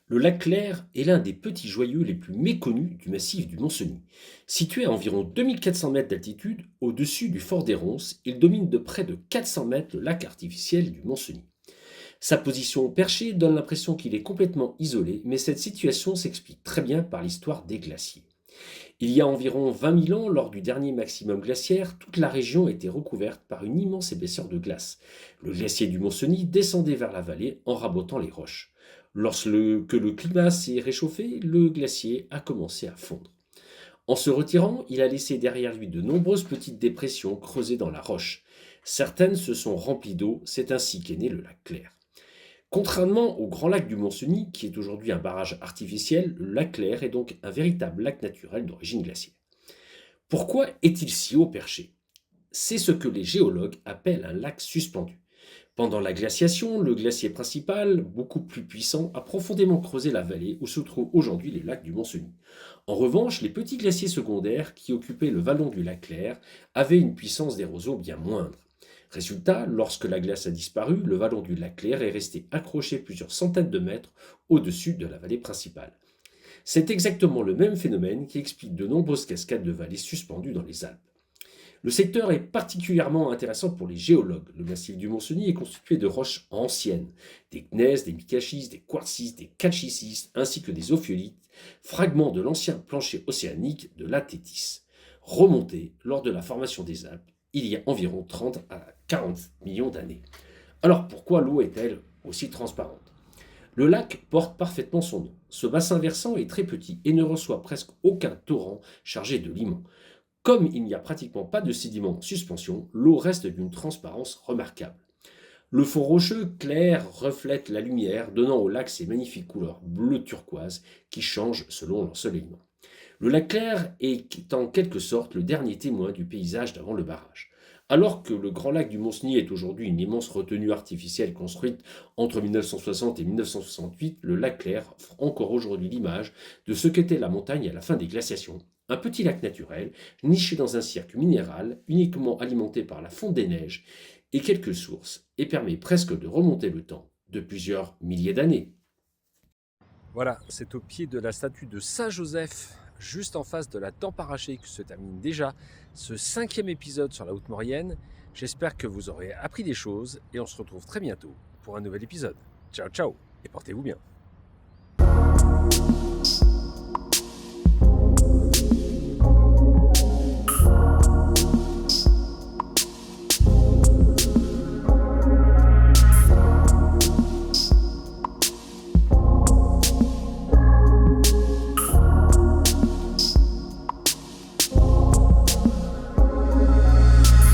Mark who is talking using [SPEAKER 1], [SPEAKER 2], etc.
[SPEAKER 1] Le lac Clair est l'un des petits joyaux les plus méconnus du massif du Mont-Cenis. Situé à environ 2400 mètres d'altitude, au-dessus du fort des Ronces, il domine de près de 400 mètres le lac artificiel du Mont-Cenis. Sa position perchée donne l'impression qu'il est complètement isolé, mais cette situation s'explique très bien par l'histoire des glaciers. Il y a environ 20 000 ans, lors du dernier maximum glaciaire, toute la région était recouverte par une immense épaisseur de glace. Le glacier du Mont-Cenis descendait vers la vallée en rabotant les roches. Lorsque le climat s'est réchauffé, le glacier a commencé à fondre. En se retirant, il a laissé derrière lui de nombreuses petites dépressions creusées dans la roche. Certaines se sont remplies d'eau, c'est ainsi qu'est né le lac Clair. Contrairement au grand lac du Mont-Cenis, qui est aujourd'hui un barrage artificiel, le lac Clair est donc un véritable lac naturel d'origine glaciaire. Pourquoi est-il si haut perché? C'est ce que les géologues appellent un lac suspendu. Pendant la glaciation, le glacier principal, beaucoup plus puissant, a profondément creusé la vallée où se trouvent aujourd'hui les lacs du Mont-Cenis. En revanche, les petits glaciers secondaires qui occupaient le vallon du lac Clair avaient une puissance d'érosion bien moindre. Résultat, lorsque la glace a disparu, le vallon du lac Clair est resté accroché plusieurs centaines de mètres au-dessus de la vallée principale. C'est exactement le même phénomène qui explique de nombreuses cascades de vallées suspendues dans les Alpes. Le secteur est particulièrement intéressant pour les géologues. Le massif du Mont-Cenis est constitué de roches anciennes, des gneiss, des micaschistes, des quartzistes, des calcicistes, ainsi que des ophiolites, fragments de l'ancien plancher océanique de la Thétis, remontés lors de la formation des Alpes il y a environ 30 à 40 millions d'années. Alors pourquoi l'eau est-elle aussi transparente? Le lac porte parfaitement son nom. Ce bassin versant est très petit et ne reçoit presque aucun torrent chargé de limon. Comme il n'y a pratiquement pas de sédiments en suspension, l'eau reste d'une transparence remarquable. Le fond rocheux clair reflète la lumière, donnant au lac ses magnifiques couleurs bleu turquoise qui changent selon l'ensoleillement. Le lac Clair est en quelque sorte le dernier témoin du paysage d'avant le barrage. Alors que le grand lac du Mont-Cenis est aujourd'hui une immense retenue artificielle construite entre 1960 et 1968, le lac Clair offre encore aujourd'hui l'image de ce qu'était la montagne à la fin des glaciations. Un petit lac naturel, niché dans un cirque minéral, uniquement alimenté par la fonte des neiges et quelques sources, et permet presque de remonter le temps de plusieurs milliers d'années.
[SPEAKER 2] Voilà, c'est au pied de la statue de Saint-Joseph, juste en face de la Tempe arrachée, que se termine déjà ce 5e épisode sur la Haute-Maurienne. J'espère que vous aurez appris des choses et on se retrouve très bientôt pour un nouvel épisode. Ciao ciao et portez-vous bien.